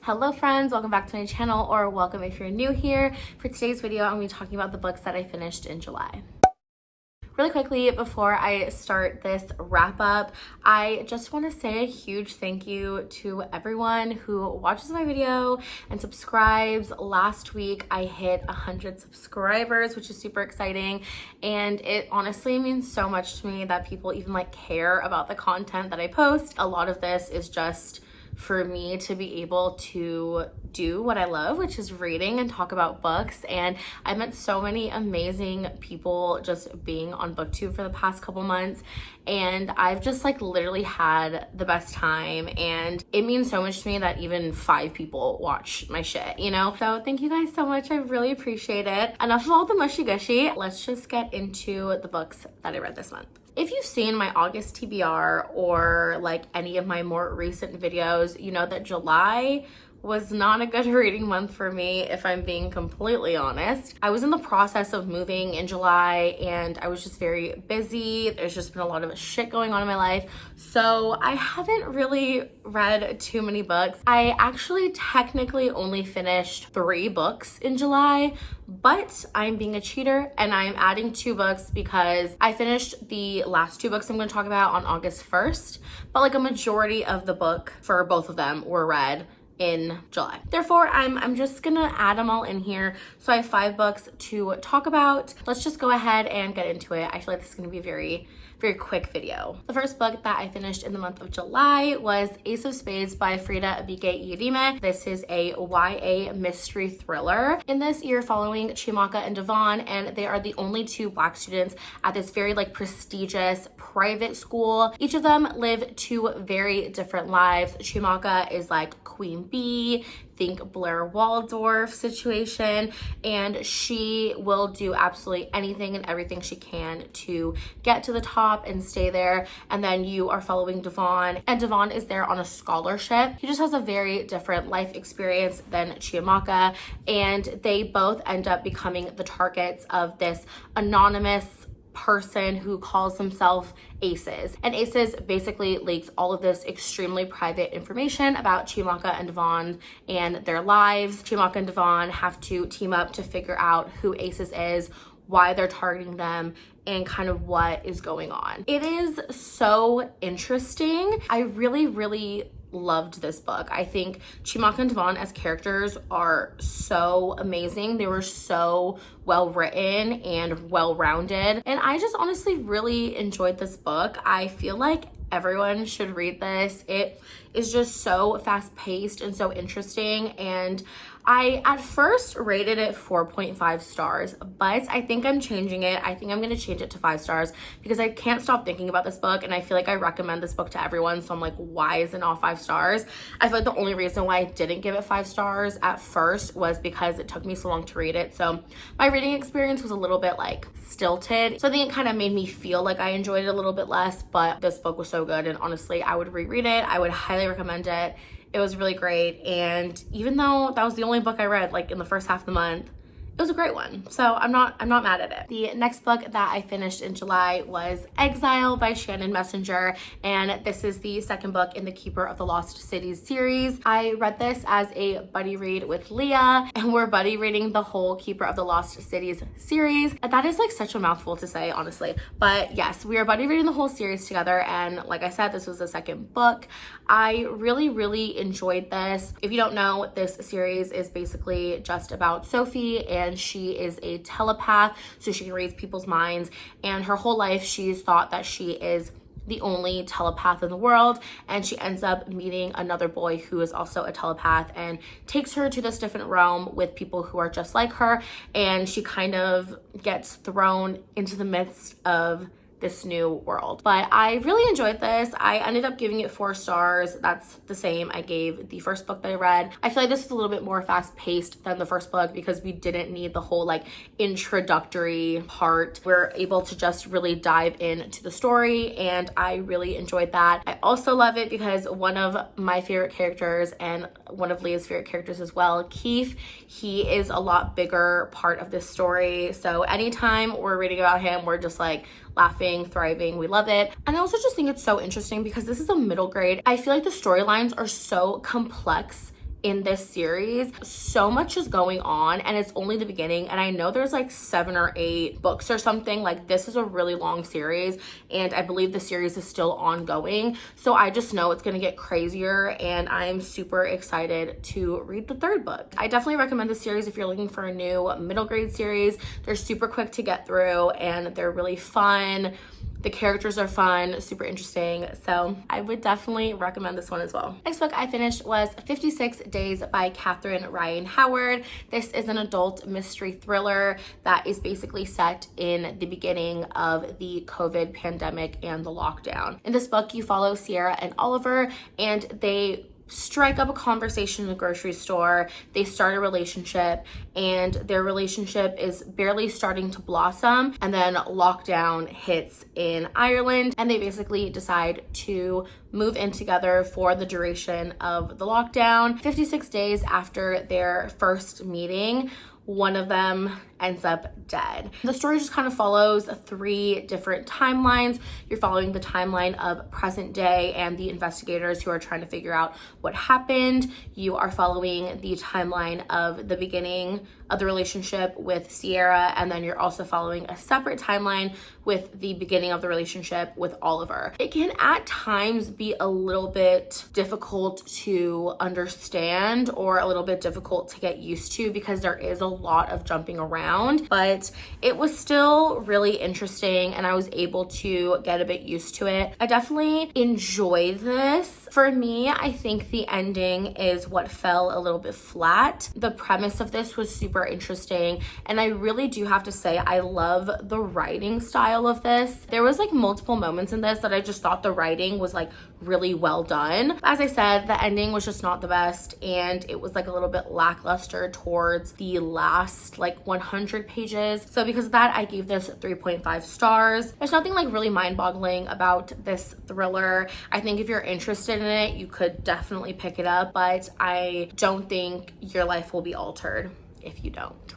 Hello friends, welcome back to my channel, or welcome if you're new here. For today's video, I'm going to be talking about the books that I finished in July. Really quickly, before I start this wrap up, I just want to say a huge thank you to everyone who watches my video and subscribes. Last week, I hit 100 subscribers, which is super exciting. And it honestly means so much to me that people even care about the content that I post. A lot of this is just for me to be able to do what I love, which is reading and talk about books. And I met so many amazing people just being on BookTube for the past couple months, and I've just literally had the best time, and it means so much to me that even 5 people watch my shit, you know? So thank you guys so much. I really appreciate it. Enough of all the mushy gushy. Let's just get into the books that I read this month. If you've seen my August TBR or any of my more recent videos, you know that July was not a good reading month for me, if I'm being completely honest. I was in the process of moving in July and I was just very busy. There's just been a lot of shit going on in my life. So I haven't really read too many books. I actually technically only finished 3 books in July, but I'm being a cheater and I'm adding 2 books because I finished the last 2 books I'm going to talk about on August 1st, but a majority of the book for both of them were read in July. Therefore, I'm just gonna add them all in here. So I have 5 books to talk about. Let's just go ahead and get into it. I feel like this is gonna be a very quick video. The first book that I finished in the month of July was Ace of Spades by Frida Abike-Irime. This is a YA mystery thriller. In this, you're following Chiamaka and Devon, and they are the only 2 Black students at this very prestigious private school. Each of them live 2 very different lives. Chiamaka is Queen Bee, think Blair Waldorf situation, and she will do absolutely anything and everything she can to get to the top and stay there. And then you are following Devon, and Devon is there on a scholarship. He just has a very different life experience than Chiamaka, and they both end up becoming the targets of this anonymous person who calls himself Aces. And Aces basically leaks all of this extremely private information about Chiamaka and Devon and their lives. Chiamaka and Devon have to team up to figure out who Aces is, why they're targeting them, and kind of what is going on. It is so interesting. I really loved this book. I think Chiamaka and Devon as characters are so amazing. They were so well written and well rounded, and I just honestly really enjoyed this book. I feel like everyone should read this. It is just so fast paced and so interesting, and I at first rated it 4.5 stars, but I think I'm changing it. I think I'm going to change it to 5 stars because I can't stop thinking about this book, and I feel like I recommend this book to everyone. So I'm why is it not 5 stars? I feel like the only reason why I didn't give it 5 stars at first was because it took me so long to read it. So my reading experience was a little bit stilted. So I think it kind of made me feel like I enjoyed it a little bit less, but this book was so good, and honestly, I would reread it. I would highly recommend it. It was really great, and even though that was the only book I read in the first half of the month, it was a great one. So I'm not mad at it. The next book that I finished in July was Exile by Shannon Messenger, and this is the second book in the Keeper of the Lost Cities series. I read this as a buddy read with Leah, and we're buddy reading the whole Keeper of the Lost Cities series. That is such a mouthful to say, honestly. But yes, we are buddy reading the whole series together, and like I said, this was the second book. I really enjoyed this. If you don't know, this series is basically just about Sophie, and she is a telepath, so she can read people's minds, and her whole life she's thought that she is the only telepath in the world, and she ends up meeting another boy who is also a telepath and takes her to this different realm with people who are just like her, and she kind of gets thrown into the midst of this new world. But I really enjoyed this. I ended up giving it 4 stars. That's the same I gave the first book that I read. I feel like this is a little bit more fast paced than the first book because we didn't need the whole introductory part. We're able to just really dive into the story, and I really enjoyed that. I also love it because one of my favorite characters and one of Leah's favorite characters as well, Keith, he is a lot bigger part of this story. So anytime we're reading about him, we're just laughing, thriving. We love it. And I also just think it's so interesting because this is a middle grade. I feel like the storylines are so complex in this series. So much is going on and it's only the beginning, and I know there's like 7 or 8 books or something. Like, this is a really long series, and I believe the series is still ongoing, so I just know it's gonna get crazier, and I'm super excited to read the 3rd book. I definitely recommend this series if you're looking for a new middle grade series. They're super quick to get through and they're really fun. The characters are fun, super interesting, so I would definitely recommend this one as well. Next book I finished was 56 Days by Catherine Ryan Howard. This is an adult mystery thriller that is basically set in the beginning of the COVID pandemic and the lockdown. In this book, you follow Sierra and Oliver, and they strike up a conversation in the grocery store. They start a relationship, and their relationship is barely starting to blossom, and then lockdown hits in Ireland, and they basically decide to move in together for the duration of the lockdown. 56 days after their first meeting, one of them ends up dead. The story just kind of follows 3 different timelines. You're following the timeline of present day and the investigators who are trying to figure out what happened. You are following the timeline of the beginning of the relationship with Sierra, and then you're also following a separate timeline with the beginning of the relationship with Oliver. It can at times be a little bit difficult to understand or a little bit difficult to get used to because there is a lot of jumping around, but it was still really interesting and I was able to get a bit used to it. I definitely enjoyed this. For me, I think the ending is what fell a little bit flat. The premise of this was super interesting, and I really do have to say I love the writing style of this. There was like multiple moments in this that I just thought the writing was like really well done. As I said, the ending was just not the best, and it was like a little bit lackluster towards the last like 100 pages. So because of that, I gave this 3.5 stars. There's nothing like really mind-boggling about this thriller. I think if you're interested in it, you could definitely pick it up, but I don't think your life will be altered if you don't.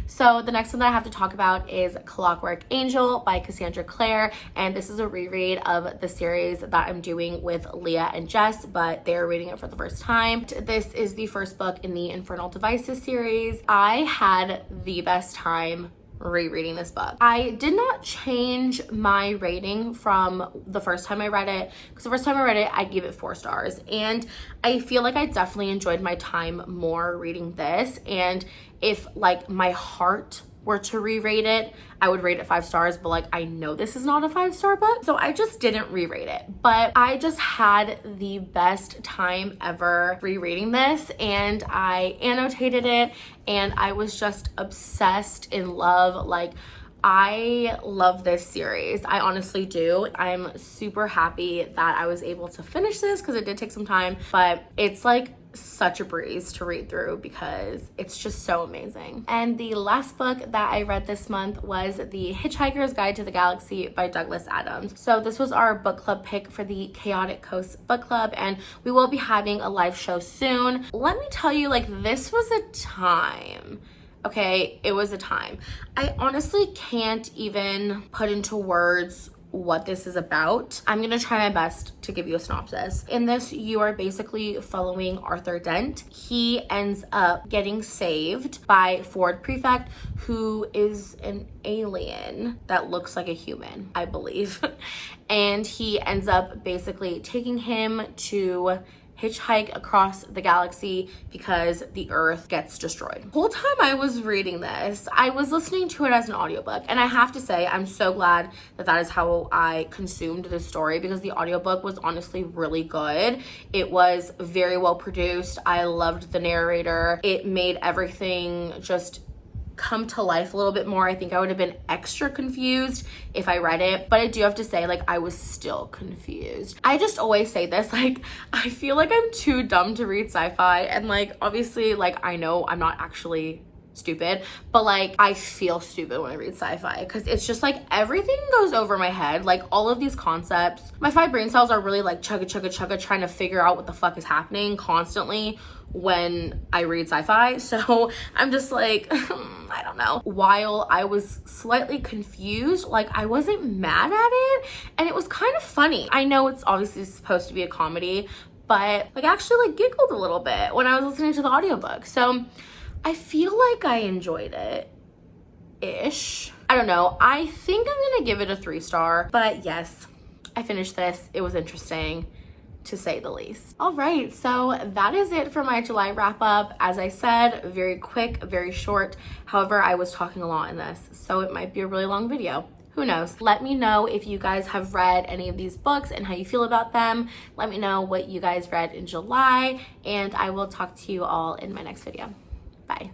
So the next one that I have to talk about is Clockwork Angel by Cassandra Clare, and this is a reread of the series that I'm doing with Leah and Jess, but they're reading it for the first time. This is the first book in the Infernal Devices series. I had the best time rereading this book. I did not change my rating from the first time I read it, because the first time I read it, I gave it 4 stars, and I feel like I definitely enjoyed my time more reading this, and if like my heart were to re-rate it, I would rate it 5 stars, but like I know this is not a 5-star book, so I just didn't re-rate it. But I just had the best time ever rereading this, and I annotated it, and I was just obsessed, in love. Like, I love this series. I honestly do. I'm super happy that I was able to finish this because it did take some time, but it's like such a breeze to read through because it's just so amazing. And the last book that I read this month was The Hitchhiker's Guide to the Galaxy by Douglas Adams. So this was our book club pick for the Chaotic Coast book club, and we will be having a live show soon. Let me tell you, like, this was a time. Okay, it was a time. I honestly can't even put into words what this is about. I'm gonna try my best to give you a synopsis. In this, you are basically following Arthur Dent. He ends up getting saved by Ford Prefect, who is an alien that looks like a human, I believe. And he ends up basically taking him to hitchhike across the galaxy because the earth gets destroyed. The whole time I was reading this, I was listening to it as an audiobook, and I have to say I'm so glad that that is how I consumed this story, because the audiobook was honestly really good. It was very well produced. I loved the narrator. It made everything just come to life a little bit more. I think I would have been extra confused if I read it, but I do have to say, like, I was still confused. I just always say this, like, I feel like I'm too dumb to read sci-fi, and like, obviously, like, I know I'm not actually stupid, but like, I feel stupid when I read sci-fi because it's just like everything goes over my head. Like, all of these concepts, my 5 brain cells are really like chugga trying to figure out what the fuck is happening constantly when I read sci-fi. So I'm just like, I don't know. While I was slightly confused, like, I wasn't mad at it, and it was kind of funny. I know it's obviously supposed to be a comedy, but like actually like giggled a little bit when I was listening to the audiobook. So I feel like I enjoyed it ish. I don't know. I think I'm gonna give it a 3-star, but yes, I finished this. It was interesting, to say the least. All right, so that is it for my July wrap up. As I said, very quick, very short. However, I was talking a lot in this, so it might be a really long video. Who knows? Let me know if you guys have read any of these books and how you feel about them. Let me know what you guys read in July, and I will talk to you all in my next video. Bye.